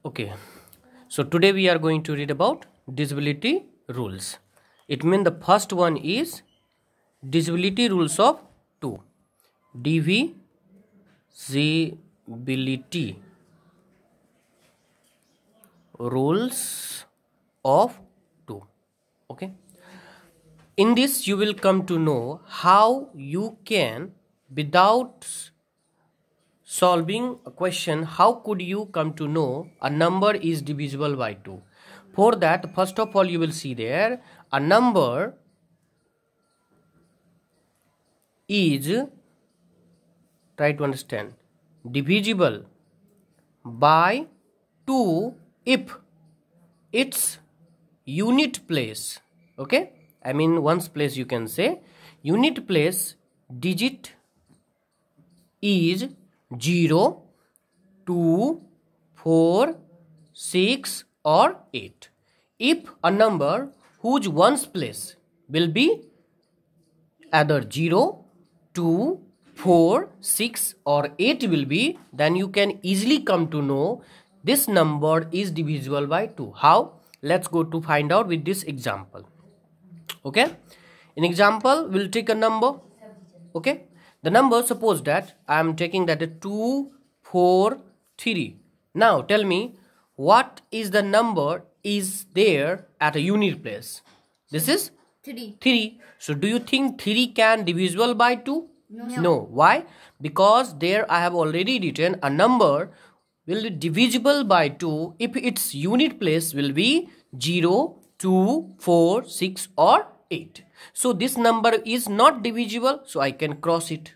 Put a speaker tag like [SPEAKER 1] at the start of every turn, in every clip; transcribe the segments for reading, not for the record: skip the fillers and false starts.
[SPEAKER 1] Okay, so today we are going to read about divisibility rules. It means the first one is divisibility rules of 2. Divisibility rules of 2. Okay, in this you will come to know how you can, without solving a question, how could you come to know a number is divisible by 2? For that, first of all, you will see there a number is, try to understand, divisible by 2 if its unit place, okay, I mean ones place, you can say unit place digit is 0, 2, 4, 6 or 8. If a number whose ones place will be either 0, 2, 4, 6 or 8 will be, then you can easily come to know this number is divisible by 2. How? Let's go to find out with this example. Okay, in example we'll take a number. Okay, the number, suppose that I am taking that 2, 4, 3. Now tell me what is the number is there at a unit place. This is 3. So do you think 3 can divisible by 2? No. Why? Because there I have already written a number will be divisible by 2 if its unit place will be 0, 2, 4, 6 or 8. So this number is not divisible, so I can cross it.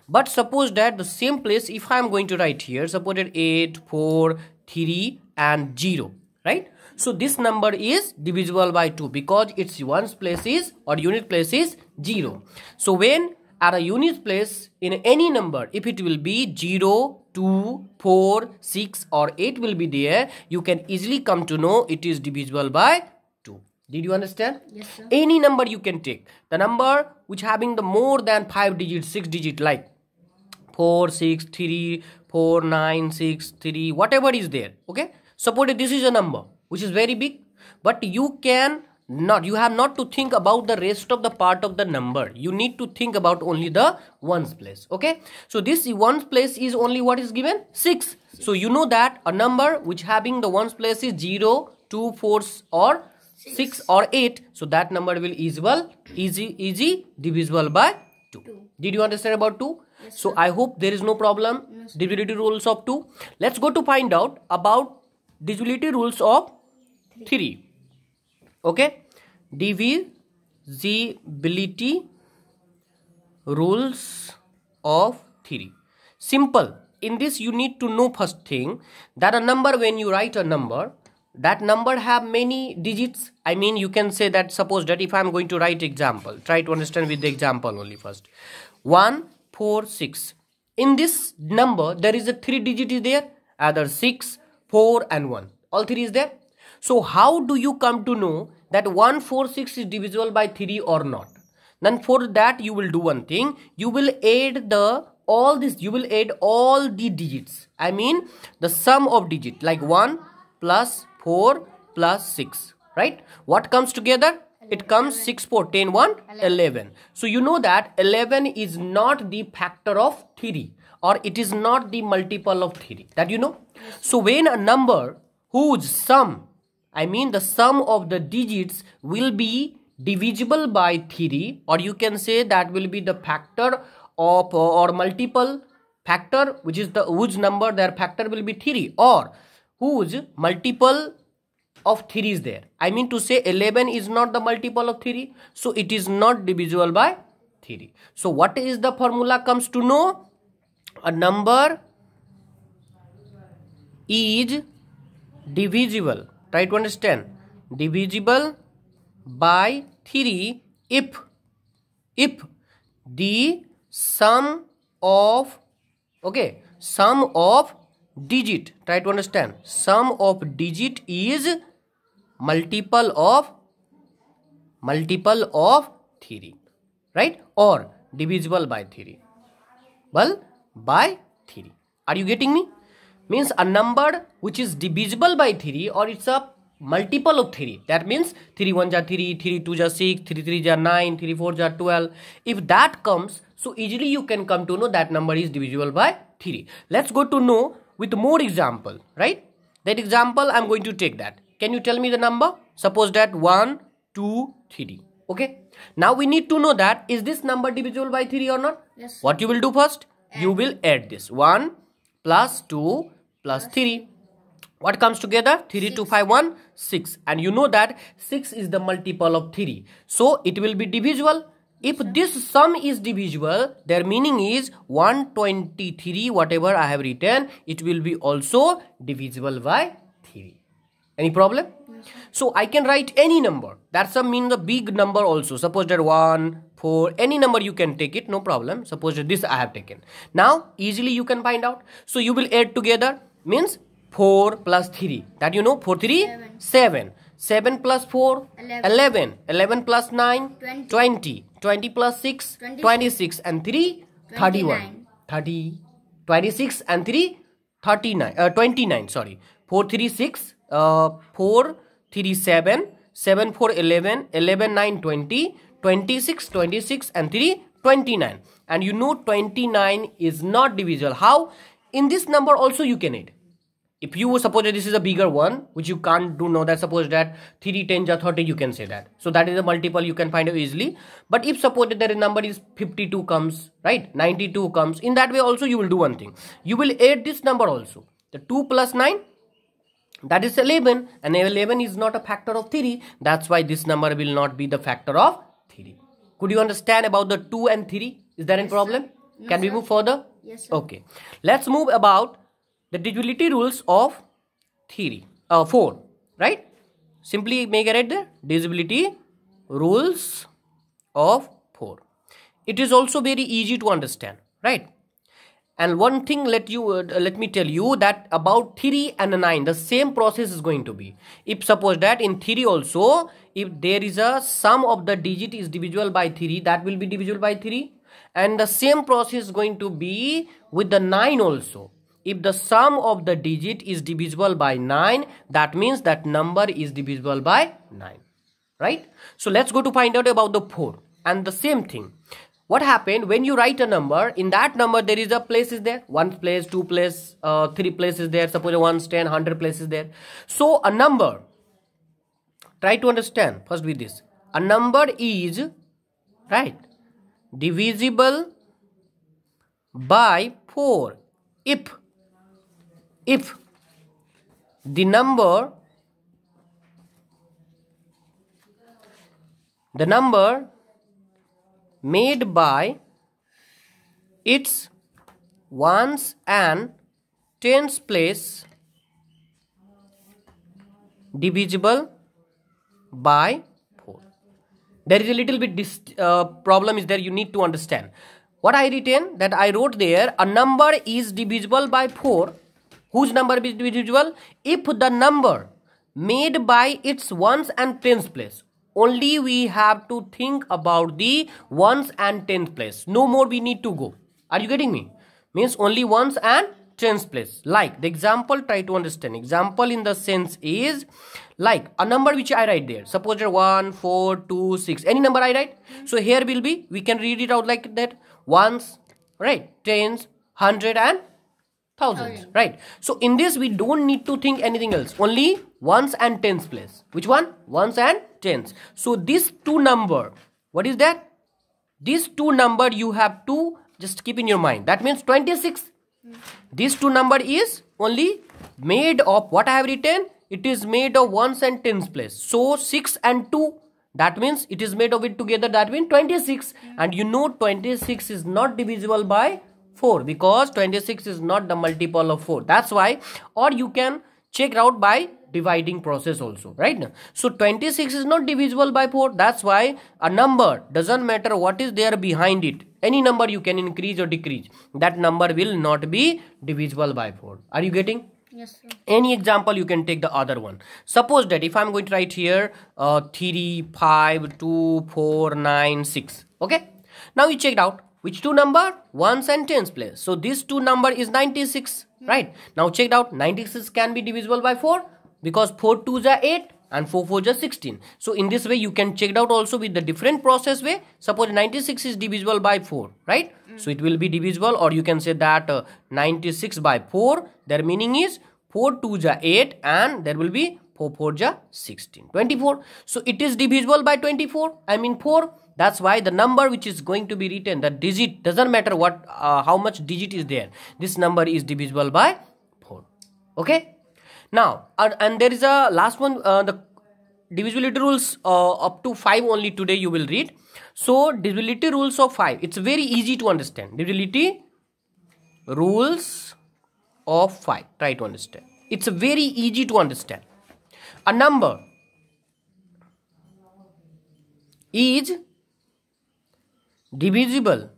[SPEAKER 1] But suppose that the same place, if I am going to write here, suppose that 8, 4, 3 and 0, right? So this number is divisible by 2 because its ones place is or unit place is 0. So when at a unit place in any number, if it will be 0, 2, 4, 6 or 8 will be there, you can easily come to know it is divisible by 2. Did you understand?
[SPEAKER 2] Yes, sir.
[SPEAKER 1] Any number you can take. The number which having the more than 5 digits, 6 digit, like 4, 6, 3, 4, 9, 6, 3, whatever is there. Okay, suppose this is a number which is very big, but you have not to think about the rest of the part of the number. You need to think about only the ones place. Okay, so this ones place is only what is given 6. So you know that a number which having the ones place is 0, 2, 4 or 6 or 8, so that number will easy divisible by 2. Did you understand about 2? Yes, so I hope there is no problem. Yes, divisibility rules of 2. Let's go to find out about divisibility rules of 3. Okay, divisibility rules of 3. Simple. In this you need to know first thing that a number, when you write a number, that number have many digits. I mean, you can say that, suppose that if I am going to write example, try to understand with the example only first. 1, 4, 6. In this number there is a 3 digit is there, either 6, 4 and 1. All 3 is there. So how do you come to know that 1, 4, 6 is divisible by 3 or not? Then for that you will do one thing. You will add all the digits. I mean the sum of digit, like 1 plus 4 plus 6, right? What comes together? It comes 6, 4, 10, 1, 11. So you know that 11 is not the factor of 3 or it is not the multiple of 3. That you know. So when a number whose sum, I mean the sum of the digits will be divisible by 3, or you can say that will be the factor of or multiple factor, which is the whose number their factor will be 3 or whose multiple of 3 is there. I mean to say 11 is not the multiple of 3, so it is not divisible by 3. So what is the formula comes to know? A number is divisible, try to understand, divisible by 3 if the sum of, okay, sum of digit, try to understand, sum of digit is multiple of 3, right? Or divisible by 3. Well, by 3. Are you getting me? means a number which is divisible by 3 or it's a multiple of 3. That means 3 1 ja 3, 3 2 ja 6, 3 3 ja 9, 3 4 ja 12. If that comes, so easily you can come to know that number is divisible by 3. Let's go to know with more example, right? That example I'm going to take that. Can you tell me the number? Suppose that 1 2 3. Okay. Now we need to know that is this number divisible by 3 or not?
[SPEAKER 2] Yes.
[SPEAKER 1] What you will do first? You will add this 1 plus 2 plus 3. What comes together? 3 2 5 1 6. And you know that 6 is the multiple of 3. So it will be divisible. If this sum is divisible, their meaning is 123, whatever I have written, it will be also divisible by 3. Any problem? So I can write any number. That's a mean the big number also. Suppose that 1, 4, any number you can take it, no problem. Suppose that this I have taken. Now easily you can find out. So you will add together, means 4 plus 3. That you know, 4 3 7. 7 plus 4 11. 11 plus 9 20. 20 plus 6 26 and 3 31. 26 and 3 39. 29. Sorry. 4 3 6. 4 3 7. 7 4 11. 11 9 20. 26 26 and 3 29. And you know 29 is not divisible. How? In this number also you can add. If you suppose that this is a bigger one, which you can't do now, that suppose that 3 10 ja 30, you can say that. So that is a multiple, you can find it easily. But if suppose that the number is 52 comes, right, 92 comes, in that way also you will do one thing. You will add this number also. The 2 plus 9, that is 11, and 11 is not a factor of 3. That's why this number will not be the factor of 3. Could you understand about the 2 and 3? Is there any problem?
[SPEAKER 2] No,
[SPEAKER 1] can we move further?
[SPEAKER 2] Yes, sir.
[SPEAKER 1] Okay. Let's move about the divisibility rules of 4, right? Simply make it right there. Divisibility rules of 4. It is also very easy to understand, right? And one thing let me tell you that about 3 and 9, the same process is going to be. If suppose that in 3 also, if there is a sum of the digit is divisible by 3, that will be divisible by 3. And the same process is going to be with the 9 also. If the sum of the digit is divisible by 9, that means that number is divisible by 9, right? So let's go to find out about the 4. And the same thing. What happened when you write a number, in that number there is a place is there, 1 place, 2 place, 3 places there, suppose 1, 10, 100 places there. So a number, try to understand first with this. A number is, right, divisible by 4 if the number made by its ones and tens place divisible by 4. There is a little bit problem is there, you need to understand. What I written, that I wrote there, a number is divisible by 4. Whose number is divisible? If the number made by its ones and tens place. Only we have to think about the ones and tens place. No more we need to go. Are you getting me? Means only ones and tens place. Like the example, try to understand. Example in the sense is like a number which I write there. Suppose 1, 4, 2, 6. Any number I write. So here will be, we can read it out like that. Ones, right? Tens, 100 and thousands, right? So in this we don't need to think anything else. Only ones and tens place. Which one? Ones and tens. So this two number, what is that? These two number you have to just keep in your mind. That means 26. This two number is only made of what I have written. It is made of ones and tens place. So 6 and 2. That means it is made of it together. That means 26. And you know 26 is not divisible by 4 because 26 is not the multiple of 4. That's why, or you can check out by dividing process also, right? So 26 is not divisible by 4. That's why a number, doesn't matter what is there behind it, any number you can increase or decrease, that number will not be divisible by 4. Are you getting?
[SPEAKER 2] Yes, sir.
[SPEAKER 1] Any example you can take the other one. Suppose that if I'm going to write here 3 5 2 4 9 6. Okay, now you check it out. which two number? Ones and tens place. So this two number is 96, right? Now check it out. 96 can be divisible by 4 because 4 2s are 8 and 4 4s are 16. So in this way you can check it out also with the different process way. Suppose 96 is divisible by 4, right? So it will be divisible, or you can say that 96 by 4. Their meaning is 4 2s are 8 and there will be 4 4s are 16. 24. So it is divisible by 24. I mean 4. That's why the number which is going to be written, the digit, doesn't matter what how much digit is there. This number is divisible by 4. Okay. Now and there is a last one. The divisibility rules up to 5 only today you will read. So divisibility rules of 5. It's very easy to understand. Divisibility rules of 5. Try to understand. It's very easy to understand. A number is divisible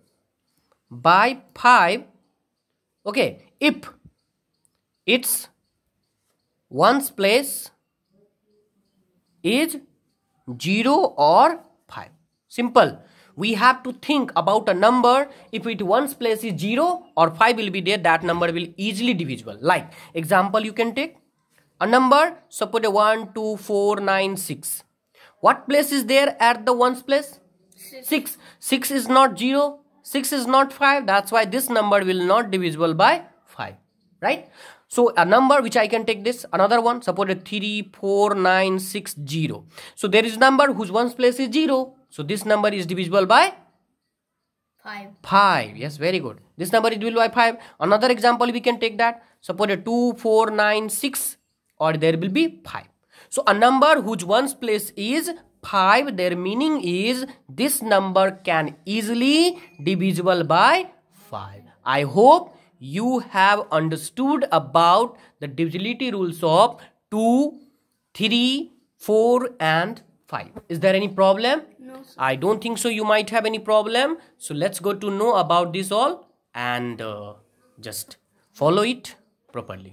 [SPEAKER 1] by 5, okay, if its ones place is 0 or 5. Simple. We have to think about a number. If it ones place is 0 or 5 will be there, that number will easily divisible. Like example, you can take a number, suppose 1 2 4 9 6. What place is there at the ones place? 6. 6 is not 0. 6 is not 5. That's why this number will not divisible by 5. Right? So a number which I can take this, another one, suppose 3 4 9 6 0. So there is a number whose ones place is 0. So this number is divisible by
[SPEAKER 2] 5.
[SPEAKER 1] 5. Yes, very good. This number is divisible by 5. Another example we can take that. Suppose 2 4 9 6, or there will be 5. So a number whose ones place is 5, their meaning is this number can easily divisible by 5. I hope you have understood about the divisibility rules of 2, 3, 4 and 5. Is there any problem?
[SPEAKER 2] No, sir.
[SPEAKER 1] I don't think so. You might have any problem. So let's go to know about this all and just follow it properly.